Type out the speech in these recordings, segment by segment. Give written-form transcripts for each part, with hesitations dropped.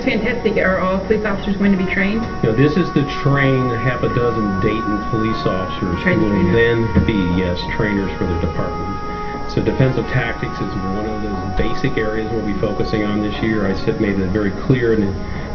fantastic. Are all police officers going to be trained? You know, this is to train half a dozen Dayton police officers who will then be, yes, trainers for the department. So defensive tactics is one of those basic areas we'll be focusing on this year. I made it very clear in the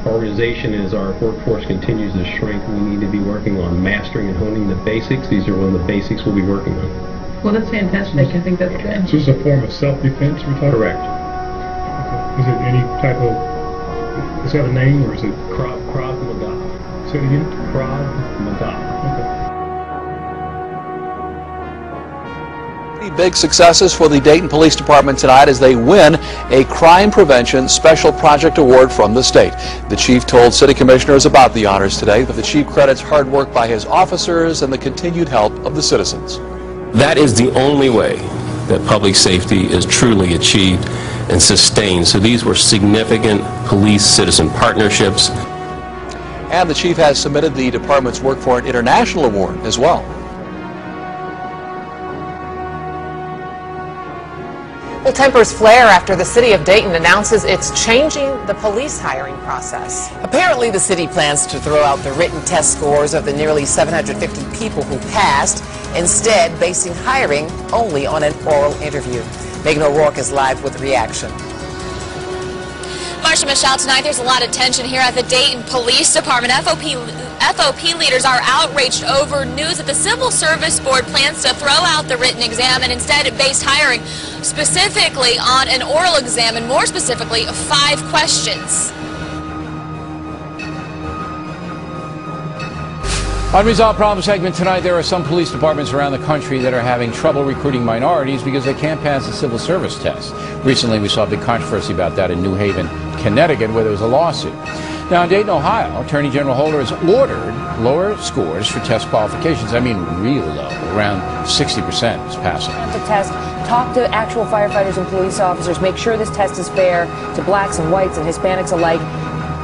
organization as our workforce continues to shrink, we need to be working on mastering and honing the basics. These are one of the basics we'll be working on. Well, that's fantastic. I think that's good. So it's a form of self-defense we're talking? Correct. Okay. Is it any type of, is that a name or is it? Krav Maga. Say it again? Krav Maga. Okay. Big successes for the Dayton Police Department tonight as they win a Crime Prevention Special Project Award from the state. The chief told city commissioners about the honors today, but the chief credits hard work by his officers and the continued help of the citizens. That is the only way that public safety is truly achieved and sustained. So these were significant police-citizen partnerships. And the chief has submitted the department's work for an international award as well. Well, tempers flare after the city of Dayton announces it's changing the police hiring process. Apparently, the city plans to throw out the written test scores of the nearly 750 people who passed, instead basing hiring only on an oral interview. Megan O'Rourke is live with reaction. Marsha Michelle, tonight there's a lot of tension here at the Dayton Police Department. FOP leaders are outraged over news that the Civil Service Board plans to throw out the written exam and instead base hiring specifically on an oral exam, and more specifically 5 questions. Unresolved problem segment tonight. There are some police departments around the country that are having trouble recruiting minorities because they can't pass the civil service test. Recently, we saw a big controversy about that in New Haven, Connecticut, where there was a lawsuit. Now, in Dayton, Ohio, Attorney General Holder has ordered lower scores for test qualifications. I mean, real low, around 60% is passing. The test, talk to actual firefighters and police officers, make sure this test is fair to blacks and whites and Hispanics alike.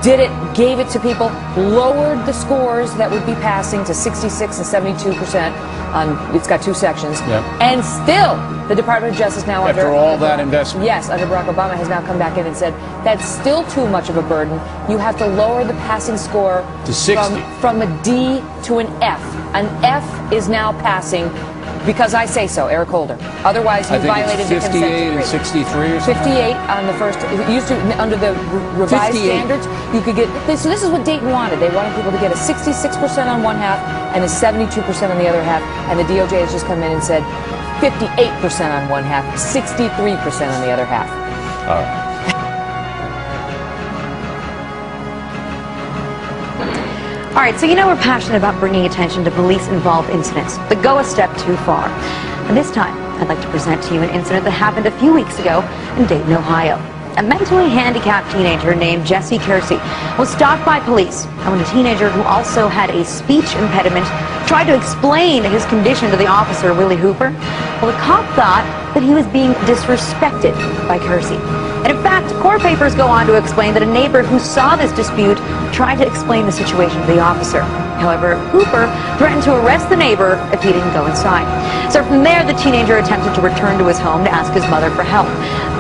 Did it, gave it to people, lowered the scores that would be passing to 66 and 72%. It's got 2 sections. Yep. And still, the Department of Justice now after all that investment. Yes, under Barack Obama has now come back in and said that's still too much of a burden. You have to lower the passing score to 60. From a D to an F. An F is now passing because I say so, Eric Holder. Otherwise, you violated the consent decree. 58 and 63 or something? 58 on the first. It used to, under the revised 58. standards, you could get. So this is what Dayton wanted. They wanted people to get a 66% on one half and a 72% on the other half. And the DOJ has just come in and said 58% on one half, 63% on the other half. All right. All right, so you know we're passionate about bringing attention to police-involved incidents, but go a step too far. And this time, I'd like to present to you an incident that happened a few weeks ago in Dayton, Ohio. A mentally handicapped teenager named Jesse Kersey was stopped by police, and when a teenager who also had a speech impediment tried to explain his condition to the officer, Willie Hooper, well, the cop thought that he was being disrespected by Kersey. And in fact, court papers go on to explain that a neighbor who saw this dispute tried to explain the situation to the officer. However, Hooper threatened to arrest the neighbor if he didn't go inside. So from there, the teenager attempted to return to his home to ask his mother for help.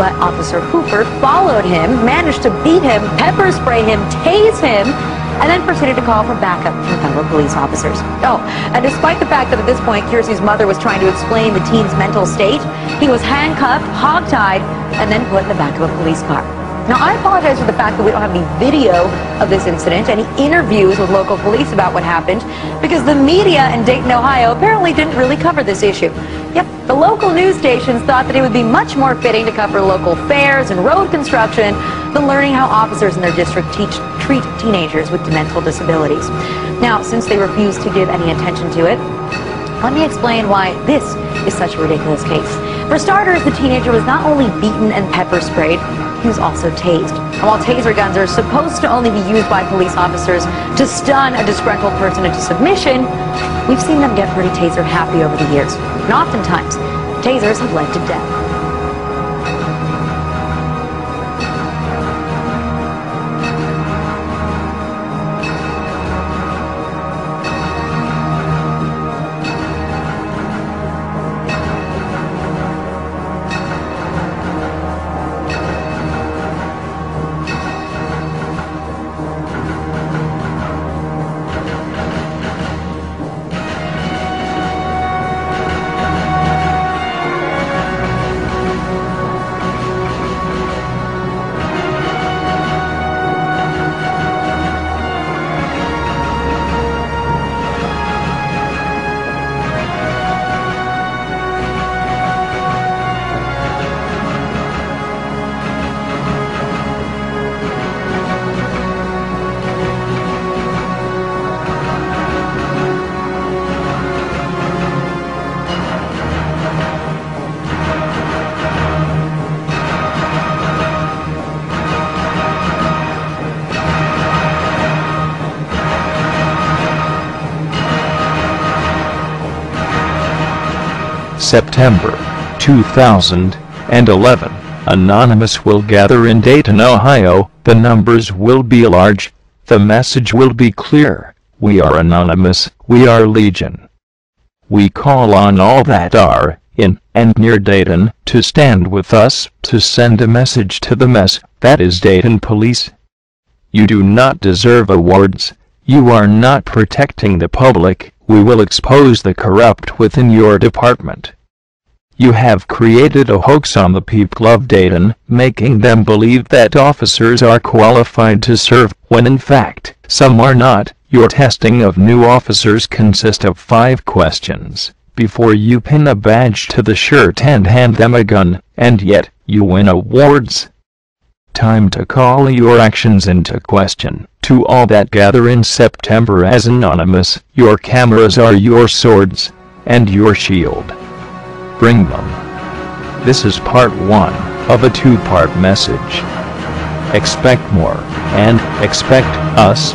But Officer Hooper followed him, managed to beat him, pepper spray him, tase him, and then proceeded to call for backup from fellow police officers. Oh, and despite the fact that at this point Kersey's mother was trying to explain the teen's mental state, he was handcuffed, hogtied, and then put in the back of a police car. Now, I apologize for the fact that we don't have any video of this incident, any interviews with local police about what happened, because the media in Dayton, Ohio apparently didn't really cover this issue. Yep, the local news stations thought that it would be much more fitting to cover local fairs and road construction than learning how officers in their district treat teenagers with mental disabilities. Now, since they refused to give any attention to it, let me explain why this is such a ridiculous case. For starters, the teenager was not only beaten and pepper sprayed, he was also tased. And while taser guns are supposed to only be used by police officers to stun a disgruntled person into submission, we've seen them get pretty taser happy over the years. And oftentimes, tasers have led to death. September 2011, Anonymous will gather in Dayton, Ohio. The numbers will be large. The message will be clear. We are Anonymous. We are Legion. We call on all that are in and near Dayton to stand with us, to send a message to the mess that is Dayton Police. You do not deserve awards. You are not protecting the public. We will expose the corrupt within your department. You have created a hoax on the people of Dayton, making them believe that officers are qualified to serve, when in fact, some are not. Your testing of new officers consists of 5 questions before you pin a badge to the shirt and hand them a gun, and yet, you win awards. Time to call your actions into question. To all that gather in September as Anonymous, your cameras are your swords, and your shield. Bring them. This is part 1 of a 2-part message. Expect more, and expect us.